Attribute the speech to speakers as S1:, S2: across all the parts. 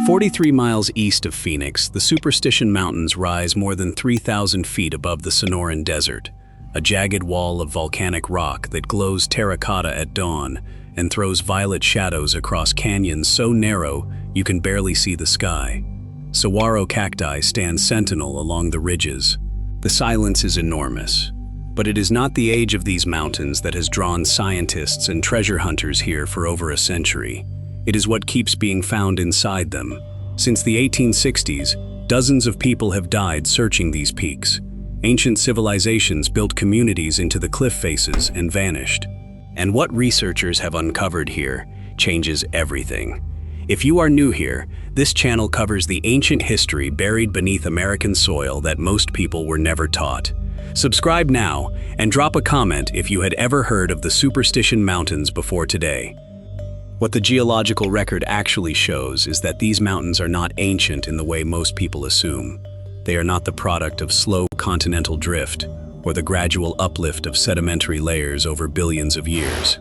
S1: 43 miles east of Phoenix, the Superstition Mountains rise more than 3,000 feet above the Sonoran Desert, a jagged wall of volcanic rock that glows terracotta at dawn and throws violet shadows across canyons so narrow you can barely see the sky. Saguaro cacti stand sentinel along the ridges. The silence is enormous, but it is not the age of these mountains that has drawn scientists and treasure hunters here for over a century. It is what keeps being found inside them. Since the 1860s, dozens of people have died searching these peaks. Ancient civilizations built communities into the cliff faces and vanished. And what researchers have uncovered here changes everything. If you are new here, this channel covers the ancient history buried beneath American soil that most people were never taught. Subscribe now and drop a comment if you had ever heard of the Superstition Mountains before today. What the geological record actually shows is that these mountains are not ancient in the way most people assume. They are not the product of slow continental drift or the gradual uplift of sedimentary layers over billions of years.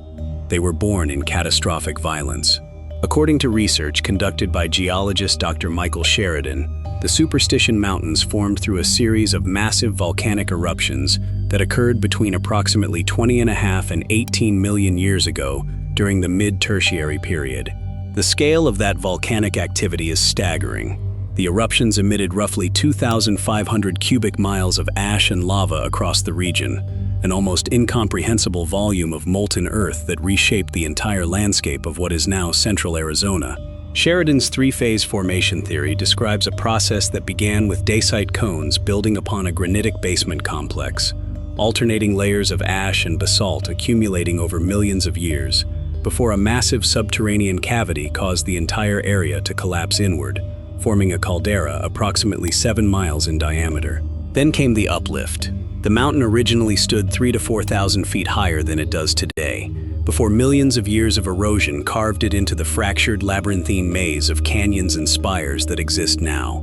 S1: They were born in catastrophic violence. According to research conducted by geologist Dr. Michael Sheridan, the Superstition Mountains formed through a series of massive volcanic eruptions that occurred between approximately 20.5 and 18 million years ago during the mid-Tertiary period. The scale of that volcanic activity is staggering. The eruptions emitted roughly 2,500 cubic miles of ash and lava across the region, an almost incomprehensible volume of molten earth that reshaped the entire landscape of what is now central Arizona. Sheridan's three-phase formation theory describes a process that began with dacite cones building upon a granitic basement complex, alternating layers of ash and basalt accumulating over millions of years, before a massive subterranean cavity caused the entire area to collapse inward, forming a caldera approximately 7 miles in diameter. Then came the uplift. The mountain originally stood 3,000 to 4,000 feet higher than it does today, before millions of years of erosion carved it into the fractured labyrinthine maze of canyons and spires that exist now.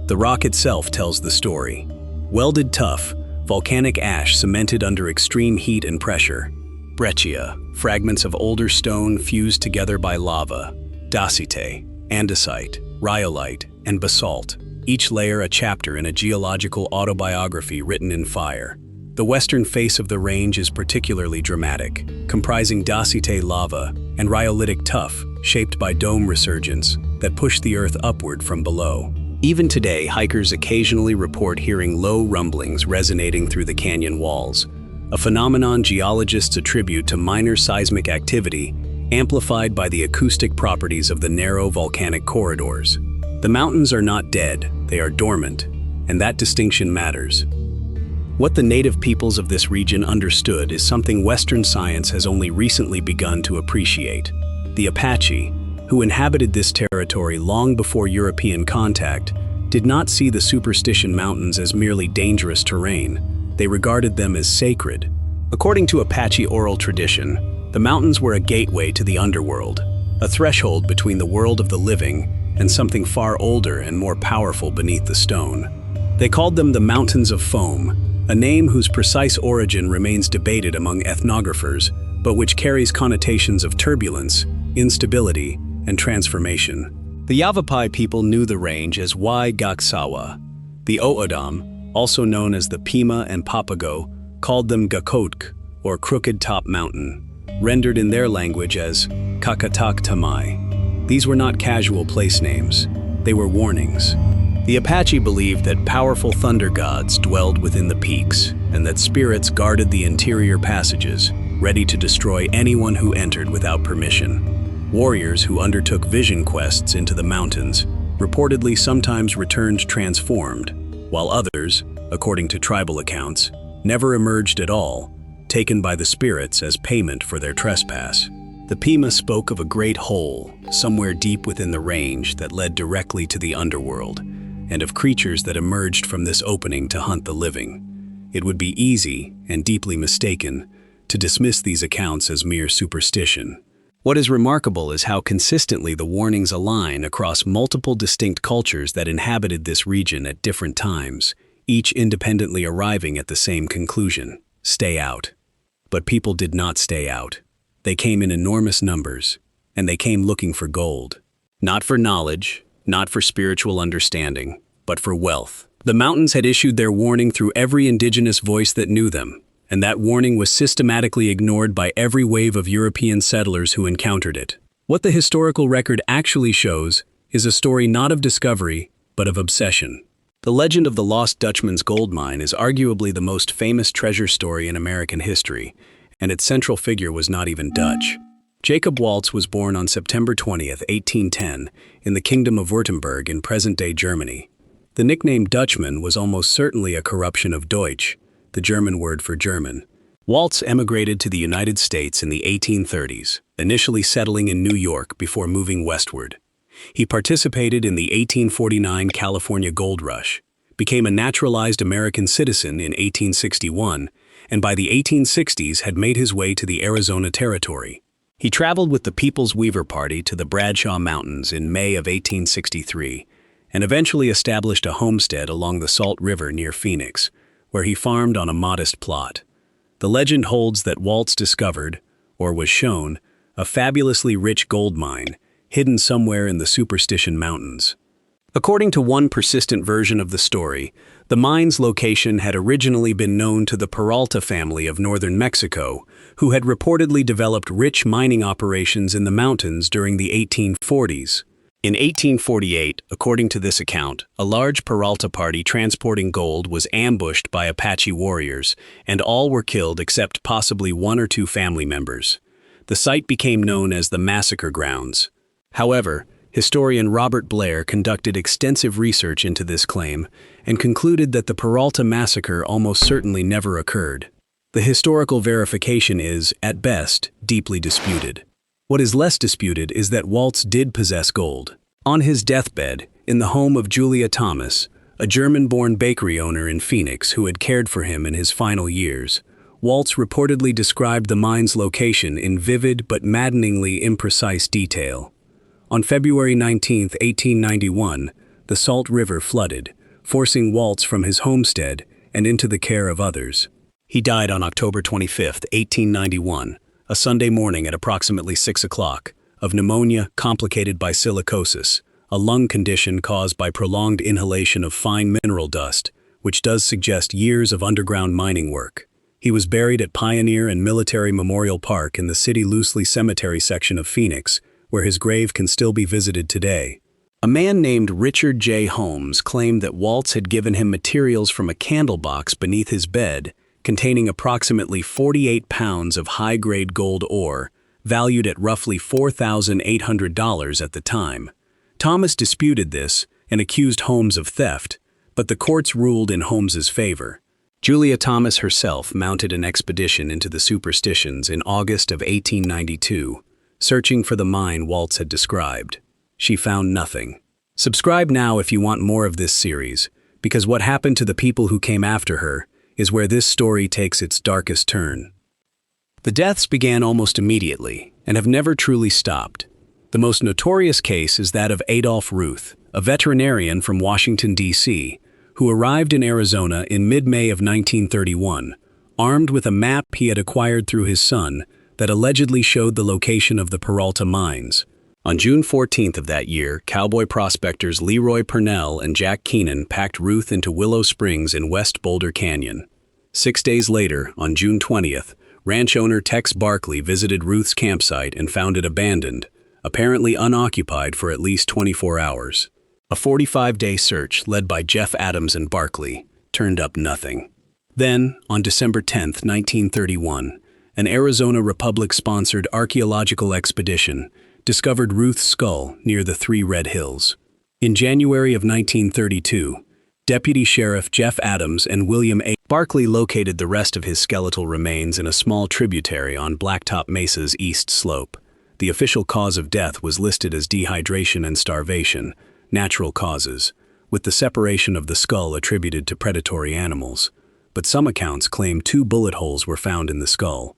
S1: The rock itself tells the story. Welded tough, volcanic ash cemented under extreme heat and pressure. Breccia, fragments of older stone fused together by lava. Dacite, andesite, rhyolite, and basalt, each layer a chapter in a geological autobiography written in fire. The western face of the range is particularly dramatic, comprising dacite lava and rhyolitic tuff shaped by dome resurgence that push the earth upward from below. Even today, hikers occasionally report hearing low rumblings resonating through the canyon walls, a phenomenon geologists attribute to minor seismic activity amplified by the acoustic properties of the narrow volcanic corridors. The mountains are not dead, they are dormant, and that distinction matters. What the native peoples of this region understood is something Western science has only recently begun to appreciate. The Apache, who inhabited this territory long before European contact, did not see the Superstition Mountains as merely dangerous terrain. They regarded them as sacred. According to Apache oral tradition, the mountains were a gateway to the underworld, a threshold between the world of the living and something far older and more powerful beneath the stone. They called them the Mountains of Foam, a name whose precise origin remains debated among ethnographers, but which carries connotations of turbulence, instability, and transformation. The Yavapai people knew the range as Wai-Gaksawa. The O'odham, also known as the Pima and Papago, called them Gakotk, or Crooked Top Mountain, rendered in their language as Kakatak Tamai. These were not casual place names, they were warnings. The Apache believed that powerful thunder gods dwelled within the peaks, and that spirits guarded the interior passages, ready to destroy anyone who entered without permission. Warriors who undertook vision quests into the mountains reportedly sometimes returned transformed, while others, according to tribal accounts, never emerged at all, taken by the spirits as payment for their trespass. The Pima spoke of a great hole, somewhere deep within the range that led directly to the underworld, and of creatures that emerged from this opening to hunt the living. It would be easy, and deeply mistaken, to dismiss these accounts as mere superstition. What is remarkable is how consistently the warnings align across multiple distinct cultures that inhabited this region at different times, each independently arriving at the same conclusion: stay out. But people did not stay out. They came in enormous numbers, and they came looking for gold. Not for knowledge, not for spiritual understanding, but for wealth. The mountains had issued their warning through every indigenous voice that knew them, and that warning was systematically ignored by every wave of European settlers who encountered it. What the historical record actually shows is a story not of discovery, but of obsession. The legend of the Lost Dutchman's gold mine is arguably the most famous treasure story in American history, and its central figure was not even Dutch. Jacob Waltz was born on September 20th, 1810, in the Kingdom of Württemberg in present-day Germany. The nickname Dutchman was almost certainly a corruption of Deutsch, the German word for German. Waltz emigrated to the United States in the 1830s, initially settling in New York before moving westward. He participated in the 1849 California Gold Rush, became a naturalized American citizen in 1861, and by the 1860s had made his way to the Arizona Territory. He traveled with the People's Weaver Party to the Bradshaw Mountains in May of 1863, and eventually established a homestead along the Salt River near Phoenix, where he farmed on a modest plot. The legend holds that Waltz discovered, or was shown, a fabulously rich gold mine, hidden somewhere in the Superstition Mountains. According to one persistent version of the story, the mine's location had originally been known to the Peralta family of northern Mexico, who had reportedly developed rich mining operations in the mountains during the 1840s. In 1848, according to this account, a large Peralta party transporting gold was ambushed by Apache warriors, and all were killed except possibly one or two family members. The site became known as the Massacre Grounds. However, historian Robert Blair conducted extensive research into this claim and concluded that the Peralta massacre almost certainly never occurred. The historical verification is, at best, deeply disputed. What is less disputed is that Waltz did possess gold. On his deathbed, in the home of Julia Thomas, a German-born bakery owner in Phoenix who had cared for him in his final years, Waltz reportedly described the mine's location in vivid but maddeningly imprecise detail. On February 19, 1891, the Salt River flooded, forcing Waltz from his homestead and into the care of others. He died on October 25, 1891, a Sunday morning at approximately 6 o'clock, of pneumonia complicated by silicosis, a lung condition caused by prolonged inhalation of fine mineral dust, which does suggest years of underground mining work. He was buried at Pioneer and Military Memorial Park in the City Loosely Cemetery section of Phoenix, where his grave can still be visited today. A man named Richard J. Holmes claimed that Waltz had given him materials from a candle box beneath his bed, containing approximately 48 pounds of high-grade gold ore, valued at roughly $4,800 at the time. Thomas disputed this and accused Holmes of theft, but the courts ruled in Holmes's favor. Julia Thomas herself mounted an expedition into the Superstitions in August of 1892, searching for the mine Waltz had described. She found nothing. Subscribe now if you want more of this series, because what happened to the people who came after her is where this story takes its darkest turn. The deaths began almost immediately and have never truly stopped. The most notorious case is that of Adolph Ruth, a veterinarian from Washington, D.C., who arrived in Arizona in mid-May of 1931, armed with a map he had acquired through his son that allegedly showed the location of the Peralta mines. On June 14th of that year, cowboy prospectors Leroy Purnell and Jack Keenan packed Ruth into Willow Springs in West Boulder Canyon. 6 days later, on June 20th, ranch owner Tex Barkley visited Ruth's campsite and found it abandoned, apparently unoccupied for at least 24 hours. A 45-day search led by Jeff Adams and Barkley turned up nothing. Then, on December 10, 1931, an Arizona Republic-sponsored archaeological expedition discovered Ruth's skull near the Three Red Hills. In January of 1932, Deputy Sheriff Jeff Adams and William A. Barkley located the rest of his skeletal remains in a small tributary on Blacktop Mesa's east slope. The official cause of death was listed as dehydration and starvation, natural causes, with the separation of the skull attributed to predatory animals. But some accounts claim 2 bullet holes were found in the skull.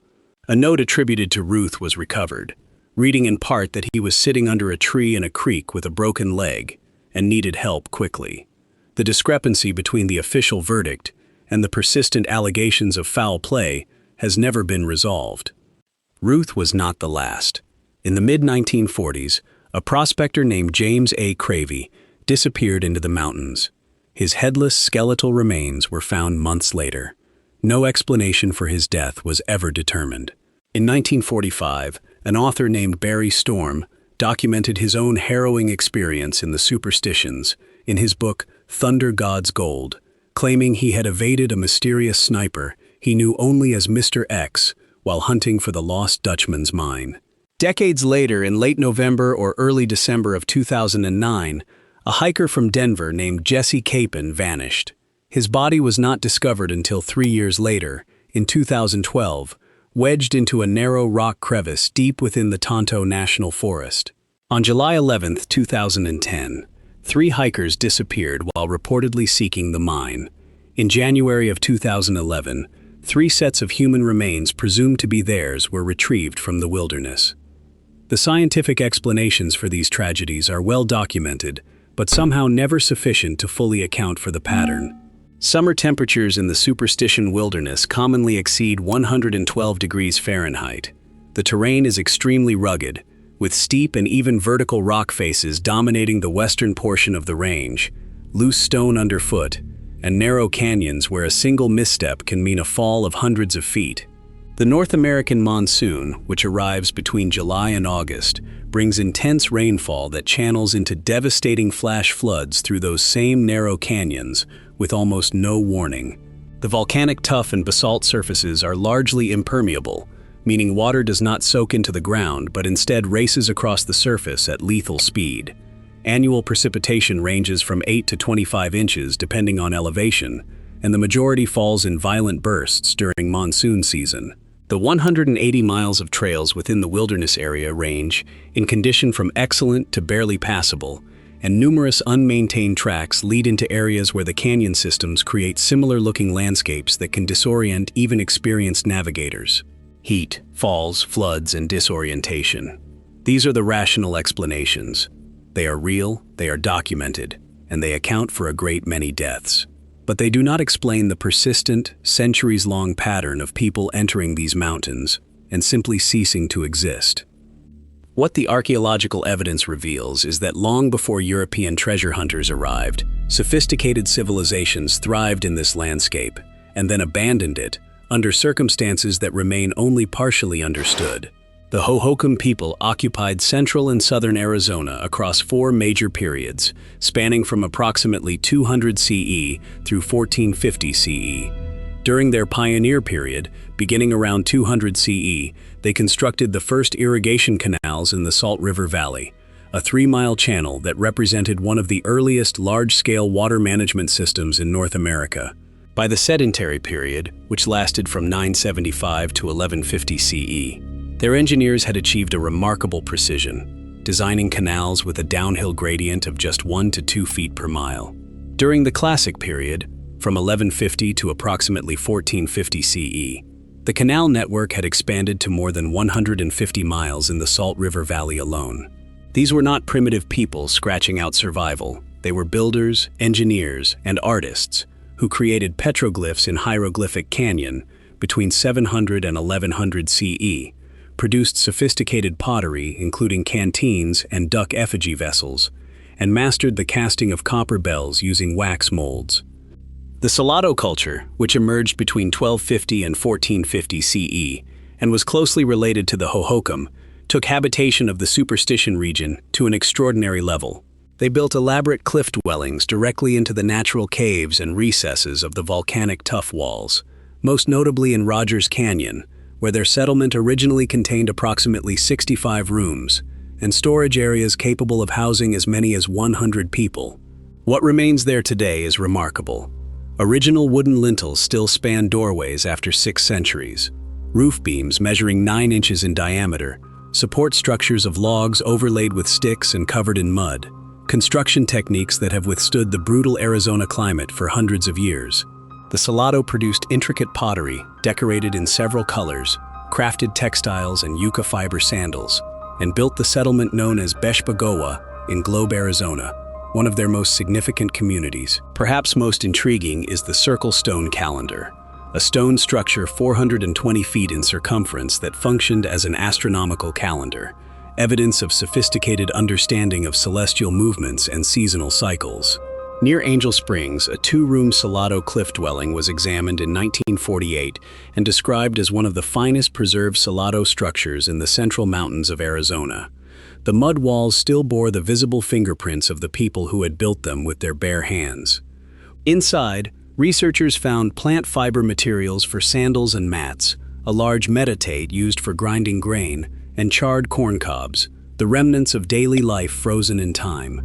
S1: A note attributed to Ruth was recovered, reading in part that he was sitting under a tree in a creek with a broken leg and needed help quickly. The discrepancy between the official verdict and the persistent allegations of foul play has never been resolved. Ruth was not the last. In the mid-1940s, a prospector named James A. Cravey disappeared into the mountains. His headless, skeletal remains were found months later. No explanation for his death was ever determined. In 1945, an author named Barry Storm documented his own harrowing experience in the Superstitions in his book Thunder God's Gold, claiming he had evaded a mysterious sniper he knew only as Mr. X while hunting for the lost Dutchman's mine. Decades later, in late November or early December of 2009, a hiker from Denver named Jesse Capon vanished. His body was not discovered until 3 years later, in 2012, wedged into a narrow rock crevice deep within the Tonto National Forest. On July 11, 2010, 3 hikers disappeared while reportedly seeking the mine. In January of 2011, 3 sets of human remains presumed to be theirs were retrieved from the wilderness. The scientific explanations for these tragedies are well documented, but somehow never sufficient to fully account for the pattern. Summer temperatures in the Superstition wilderness commonly exceed 112 degrees Fahrenheit. The terrain is extremely rugged, with steep and even vertical rock faces dominating the western portion of the range, loose stone underfoot, and narrow canyons where a single misstep can mean a fall of hundreds of feet. The North American monsoon, which arrives between July and August, brings intense rainfall that channels into devastating flash floods through those same narrow canyons with almost no warning. The volcanic tuff and basalt surfaces are largely impermeable, meaning water does not soak into the ground but instead races across the surface at lethal speed. Annual precipitation ranges from 8 to 25 inches depending on elevation, and the majority falls in violent bursts during monsoon season. The 180 miles of trails within the wilderness area range in condition from excellent to barely passable, and numerous unmaintained tracks lead into areas where the canyon systems create similar-looking landscapes that can disorient even experienced navigators. Heat, falls, floods, and disorientation. These are the rational explanations. They are real, they are documented, and they account for a great many deaths. But they do not explain the persistent, centuries-long pattern of people entering these mountains and simply ceasing to exist. What the archaeological evidence reveals is that long before European treasure hunters arrived, sophisticated civilizations thrived in this landscape and then abandoned it under circumstances that remain only partially understood. The Hohokam people occupied central and southern Arizona across 4 major periods, spanning from approximately 200 CE through 1450 CE. During their pioneer period, beginning around 200 CE, they constructed the first irrigation canals in the Salt River Valley, a 3-mile channel that represented one of the earliest large-scale water management systems in North America. By the sedentary period, which lasted from 975 to 1150 CE, their engineers had achieved a remarkable precision, designing canals with a downhill gradient of just 1 to 2 feet per mile. During the Classic period, from 1150 to approximately 1450 CE, the canal network had expanded to more than 150 miles in the Salt River Valley alone. These were not primitive people scratching out survival. They were builders, engineers, and artists who created petroglyphs in Hieroglyphic Canyon between 700 and 1100 CE, produced sophisticated pottery, including canteens and duck effigy vessels, and mastered the casting of copper bells using wax molds. The Salado culture, which emerged between 1250 and 1450 CE and was closely related to the Hohokam, took habitation of the Superstition region to an extraordinary level. They built elaborate cliff dwellings directly into the natural caves and recesses of the volcanic tuff walls, most notably in Rogers Canyon, where their settlement originally contained approximately 65 rooms and storage areas capable of housing as many as 100 people. What remains there today is remarkable. Original wooden lintels still span doorways after 6 centuries. Roof beams measuring 9 inches in diameter support structures of logs overlaid with sticks and covered in mud, construction techniques that have withstood the brutal Arizona climate for hundreds of years. The Salado produced intricate pottery, decorated in several colors, crafted textiles and yucca fiber sandals, and built the settlement known as Beshpagowa in Globe, Arizona, one of their most significant communities. Perhaps most intriguing is the Circle Stone Calendar, a stone structure 420 feet in circumference that functioned as an astronomical calendar, evidence of sophisticated understanding of celestial movements and seasonal cycles. Near Angel Springs, a two-room Salado cliff dwelling was examined in 1948 and described as one of the finest preserved Salado structures in the central mountains of Arizona. The mud walls still bore the visible fingerprints of the people who had built them with their bare hands. Inside, researchers found plant fiber materials for sandals and mats, a large metate used for grinding grain, and charred corn cobs, the remnants of daily life frozen in time.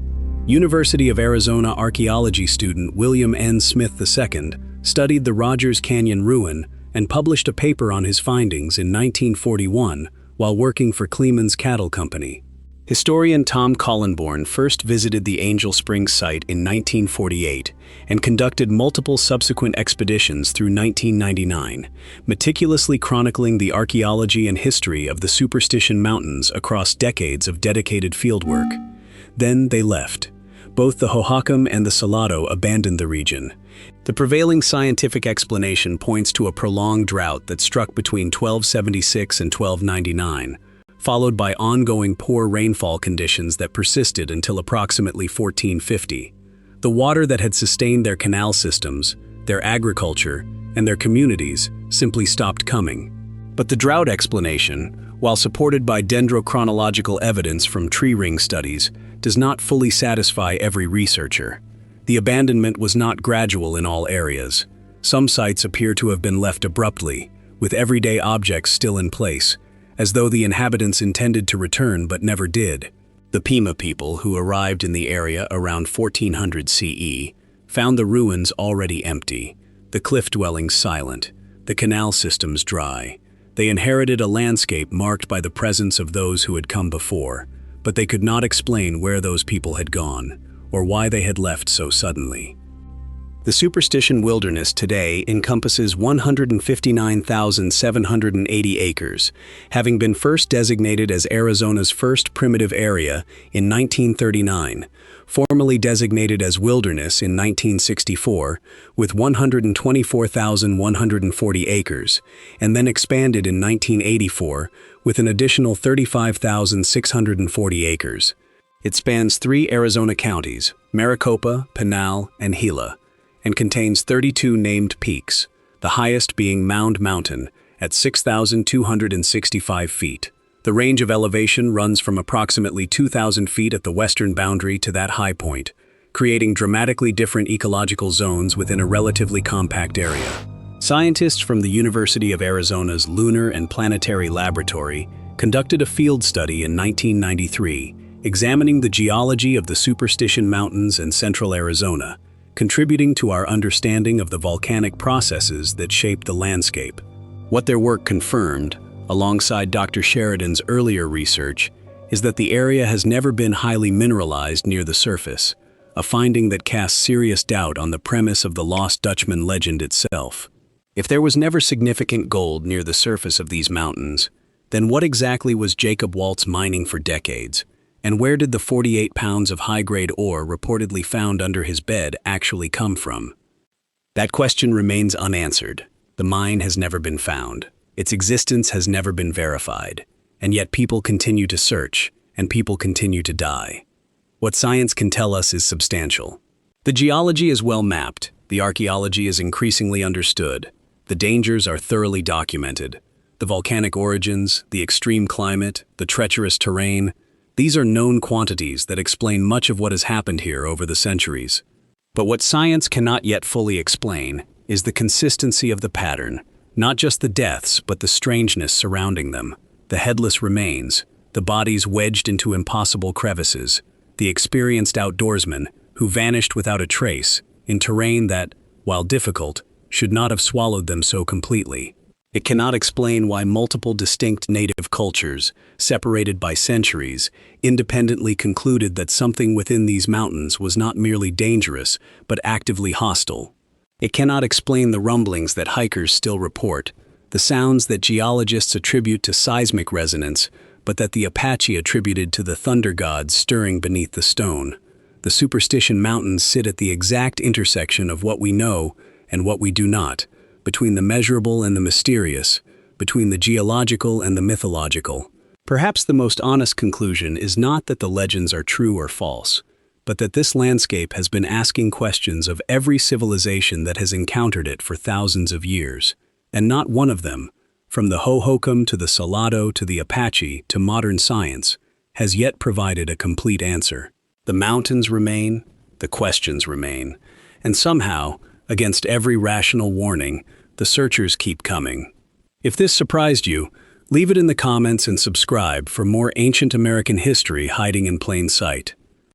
S1: University of Arizona archaeology student William N. Smith II studied the Rogers Canyon ruin and published a paper on his findings in 1941 while working for Clemens Cattle Company. Historian Tom Collenborn first visited the Angel Springs site in 1948 and conducted multiple subsequent expeditions through 1999, meticulously chronicling the archaeology and history of the Superstition Mountains across decades of dedicated fieldwork. Then they left. Both the Hohokam and the Salado abandoned the region. The prevailing scientific explanation points to a prolonged drought that struck between 1276 and 1299, followed by ongoing poor rainfall conditions that persisted until approximately 1450. The water that had sustained their canal systems, their agriculture, and their communities simply stopped coming. But the drought explanation, while supported by dendrochronological evidence from tree ring studies, does not fully satisfy every researcher. The abandonment was not gradual in all areas. Some sites appear to have been left abruptly, with everyday objects still in place, as though the inhabitants intended to return but never did. The Pima people, who arrived in the area around 1400 CE, found the ruins already empty, the cliff dwellings silent, the canal systems dry. They inherited a landscape marked by the presence of those who had come before, but they could not explain where those people had gone, or why they had left so suddenly. The Superstition Wilderness today encompasses 159,780 acres, having been first designated as Arizona's first primitive area in 1939, formally designated as Wilderness in 1964, with 124,140 acres, and then expanded in 1984 with an additional 35,640 acres. It spans 3 Arizona counties, Maricopa, Pinal, and Gila, and contains 32 named peaks, the highest being Mound Mountain at 6,265 feet. The range of elevation runs from approximately 2,000 feet at the western boundary to that high point, creating dramatically different ecological zones within a relatively compact area. Scientists from the University of Arizona's Lunar and Planetary Laboratory conducted a field study in 1993, examining the geology of the Superstition Mountains in central Arizona, contributing to our understanding of the volcanic processes that shape the landscape. What their work confirmed, alongside Dr. Sheridan's earlier research, is that the area has never been highly mineralized near the surface, a finding that casts serious doubt on the premise of the Lost Dutchman legend itself. If there was never significant gold near the surface of these mountains, then what exactly was Jacob Waltz mining for decades? And where did the 48 pounds of high-grade ore reportedly found under his bed actually come from? That question remains unanswered. The mine has never been found. Its existence has never been verified. And yet people continue to search, and people continue to die. What science can tell us is substantial. The geology is well mapped. The archaeology is increasingly understood. The dangers are thoroughly documented. The volcanic origins, the extreme climate, the treacherous terrain, these are known quantities that explain much of what has happened here over the centuries. But what science cannot yet fully explain is the consistency of the pattern, not just the deaths, but the strangeness surrounding them, the headless remains, the bodies wedged into impossible crevices, the experienced outdoorsmen who vanished without a trace in terrain that, while difficult, should not have swallowed them so completely. It cannot explain why multiple distinct native cultures, separated by centuries, independently concluded that something within these mountains was not merely dangerous, but actively hostile. It cannot explain the rumblings that hikers still report, the sounds that geologists attribute to seismic resonance, but that the Apache attributed to the thunder gods stirring beneath the stone. The Superstition Mountains sit at the exact intersection of what we know and what we do not, between the measurable and the mysterious, between the geological and the mythological. Perhaps the most honest conclusion is not that the legends are true or false, but that this landscape has been asking questions of every civilization that has encountered it for thousands of years, and not one of them, from the Hohokam to the Salado to the Apache to modern science, has yet provided a complete answer. The mountains remain, the questions remain, and somehow, against every rational warning, the searchers keep coming. If this surprised you, leave it in the comments and subscribe for more ancient American history hiding in plain sight.